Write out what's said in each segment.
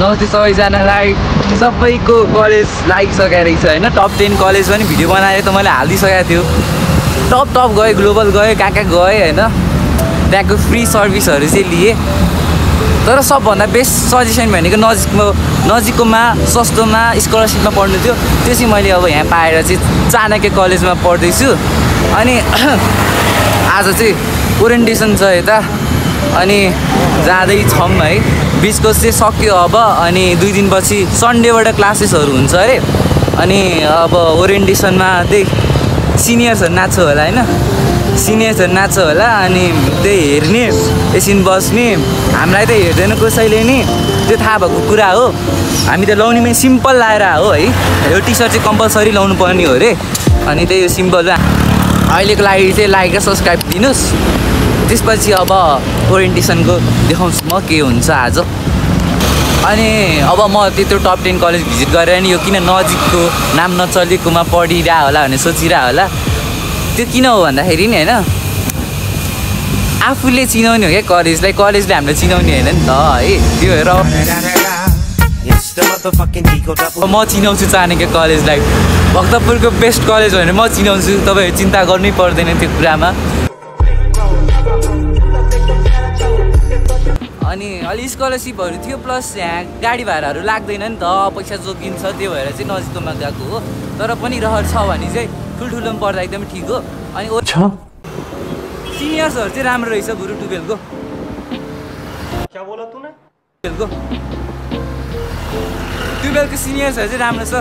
नमस्ते सबैजनालाई सबैको कलेज लागिसकेको रहेछ होइन टप 10 कलेज पनि भिडियो बनाएर त मैले हालिदिइसकेको थियो टप गएँ ग्लोबल गएँ कहाँ कहाँ गएँ होइन त्यहाँको फ्री सर्भिसहरू चाहिँ लिएँ तर सबभन्दा बेस्ट सजेसन भनेको नजिककोमा सस्तोमा स्कलरसिपमा पढ्नु थियो त्यो चाहिँ मैले अब यहाँ पाएर चाहिँ चाणक्य कलेजमा पढ्दैछु अनि आज चाहिँ ओरिएन्टेसन छ यता अनि जाँदैछौँ है बिचको चाहिँ सक्यो अब अनि 2 दिनपछि सन्डेबाट क्लासेसहरू हुन्छ अरे अनि अब ओरिएन्टेसनमा त्यही सिनियर्सहरू नाच्छ होला होइन सिनियर्सहरू नाच्छ होला अनि त्यही हेर्ने एकछिन बस्ने हामीलाई त हेर्दैन कसैले नि त्यो थाहा भएको कुरा हो हामी त लाउनेमै सिम्पल लाएर हो है यो टी सर्ट चाहिँ कम्पलसरी लाउनु पर्ने हो अरे अनि त्यही यो सिम्पल अहिलेको लागि चाहिँ लाइक र सब्सक्राइब दिनुहोस् त्यसपछि अब ओरिएन्टेसनको देखाउँछु म के हुन्छ आज अनि अब म त्यत्रो टप 10 कलेज भिजिट गरेर नि यो किन नजिकको नाम नचलेकोमा पढिरह होला भनेर सोचिरह होला त्यो किन हो भन्दाखेरि नि होइन आफूले चिनाउने हो क्या कलेजलाई कलेजले हामीलाई चिनाउने होइन नि त है त्यो हेर म चिनाउँछु चाणक्य कलेजलाई भक्तपुरको बेस्ट कलेज भनेर म चिनाउँछु तपाईँहरू चिन्ता गर्नै पर्दैन त्यो कुरामा अनि अलि स्कलरसिपहरू थियो प्लस यहाँ गाडी भाडाहरू लाग्दैन नि त पैसा जोगिन्छ त्यो भएर चाहिँ नजिककोमा गएको हो तर पनि रहर छ भने चाहिँ ठुल्ठुलोमा पढ्दा एकदमै ठिक हो अनि सिनियर्सहरू चाहिँ राम्रो रहेछ बरु 12को क्या बोला तूने 12को सिनियर्सहरू चाहिँ राम्रो छ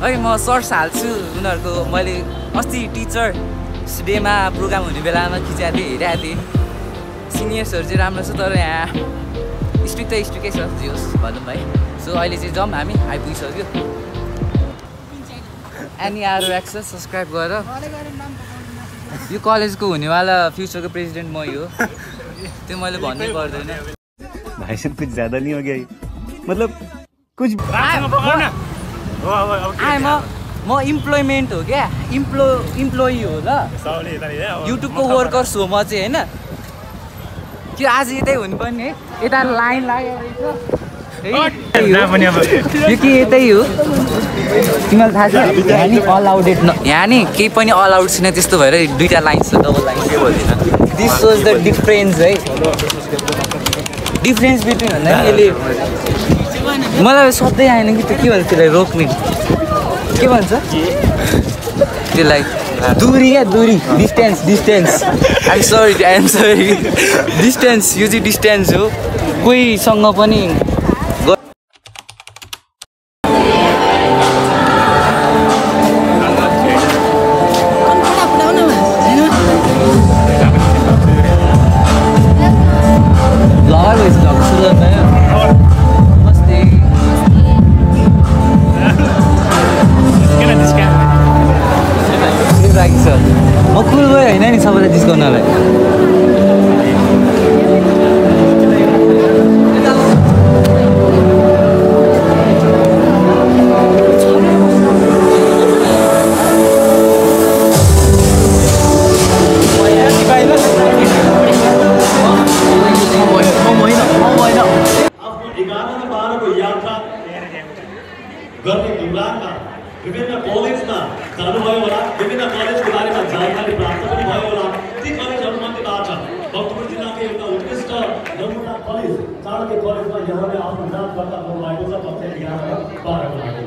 है म सर्ट्स हाल्छु उनीहरूको मैले अस्ति टिचर्स डेमा प्रोग्राम हुने बेलामा खिचाएको थिएँ हेरेको थिएँ सिनियर्सहरू चाहिँ राम्रो छ तर यहाँ स्ट्रिक्टै छ जे होस् भनौँ भाइ सो अहिले चाहिँ जाउँ हामी आइपुगिसक्यो एनी आर एक्सेस सब्सक्राइब गरेर यो कलेजको हुनेवाला फ्युचरको प्रेसिडेन्ट मै हो त्यो मैले भन्नै पर्दैन भाई साहब कुछ ज्यादा नहीं हो गया मतलब कुछ म इम्प्लोइमेन्ट हो क्या इम्प्लोइ हो ल युट्युबको वर्कर्स हो म चाहिँ होइन कि आज यतै हुनुपर्ने है यता लाइन लागेको रहेछ यो के यतै हो तिमीलाई थाहा छ यहाँ नि अलाउडेड यहाँ नि केही पनि अलाउड छैन त्यस्तो भएर 2टा लाइन छ डबल लाइन के भन्दैन दिस वाज द डिफरेन्स है डिफरेन्स बिट्विन भन्दा नि यसले मलाई सधैँ आएन कि त्यो के भन्छ त्यसलाई रोक्ने के भन्छ त्यसलाई दूरी क्या दूरी डिस्टेन्स आइएम सरी डिस्टेन्स यो चाहिँ डिस्टेन्स हो कोहीसँग पनि म कुल गएँ होइन नि सबैलाई डिस गर्नलाई विभिन्न कलेजमा जानुभयो होला विभिन्न कलेजको बारेमा जानकारी प्राप्त पनि भयो होला ती कलेजहरूमध्येबाट भक्तपुर जिल्लाको एउटा उत्कृष्ट नमुना कलेज चाणक्य कलेजमा यहाँले आफ्नो नाम दर्ता गर्नुभएको छ कक्षा 11 र 12 को लागि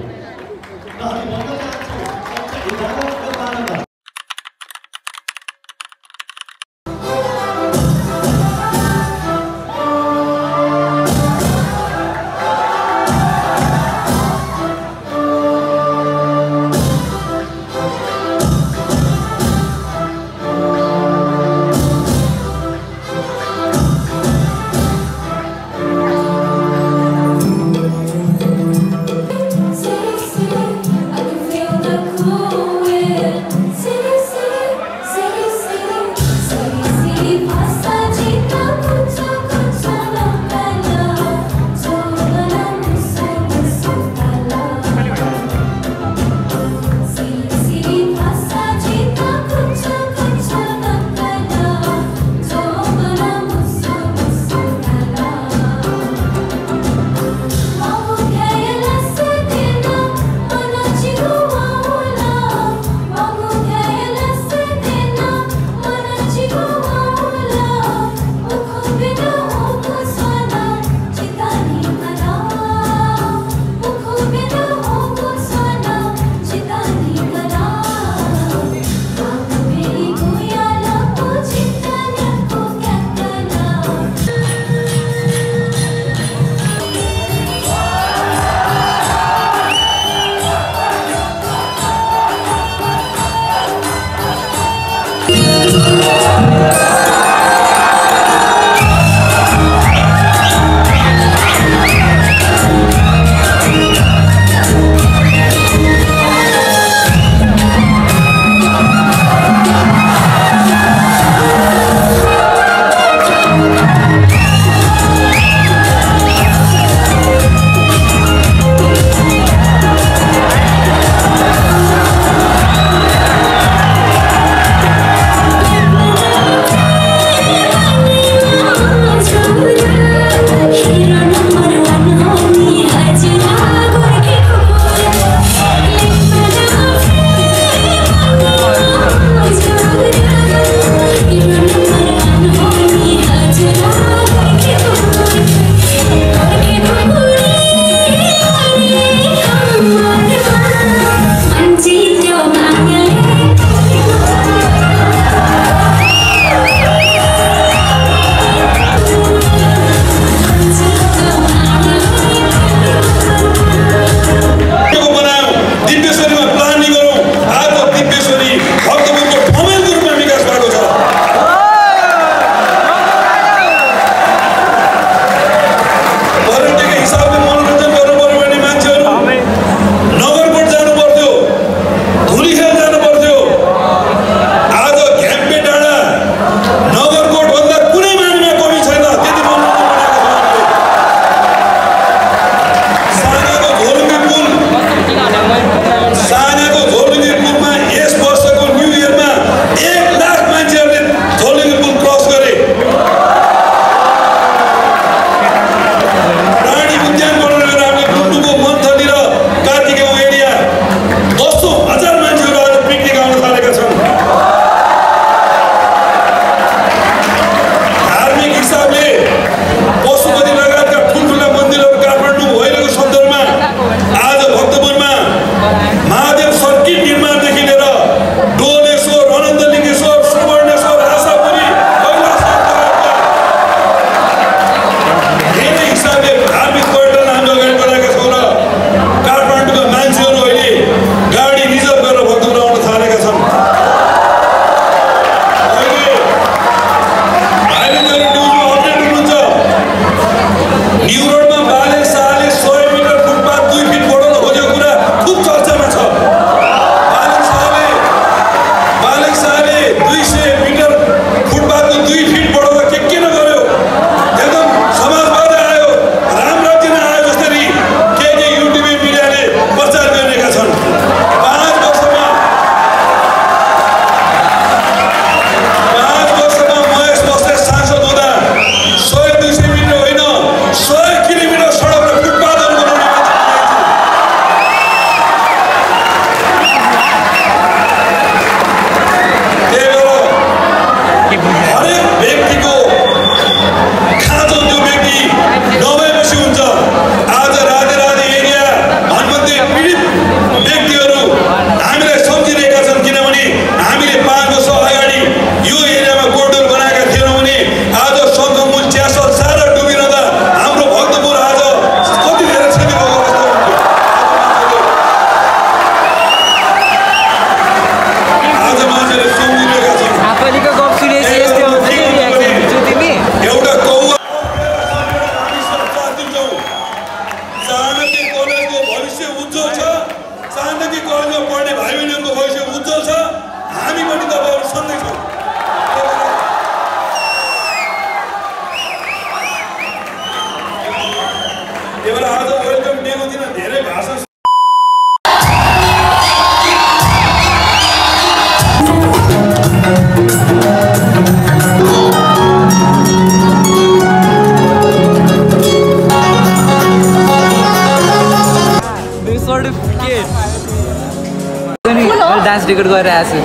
रेकर्ड गरेर आएको छु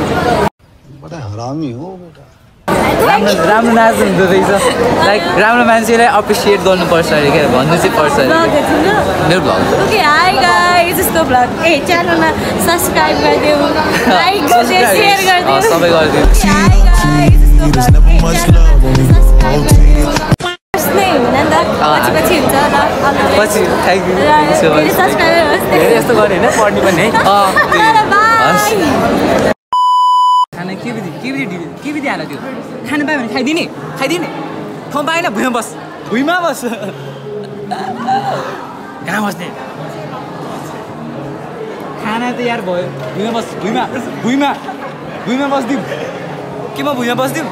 बडा हरामी हो बेटा राम्रो नाच्नु हुँदो रहेछ लाइक राम्रो मान्छेलाई अप्रिसिएट गर्नुपर्छ अरे क्या भन्नु चाहिँ पर्छ अरे मेरो भ्लग ओके हाई गाइस यसको भ्लग च्यानलमा सब्स्क्राइब गरिदिऊ लाइक गरिदिऊ शेयर गरिदिऊ सबै गरिदिनु हाई गाइस यसको भ्लग नै हुन नि त पछि हुन्छ ल पछि थ्याङ्क यू सब्स्क्राइब होस् धेरै यस्तो गर्ने होइन पढ्ने पनि है बाई खाना के बिदी हाल्यो त्यो खानु पायो भने खाइदिने ठाउँ पाएन भुइँमा बस कहाँ बस्ने खाना त यार भयो भुइँमा बस्दिउँ के म भुइँमा बस्दिउँ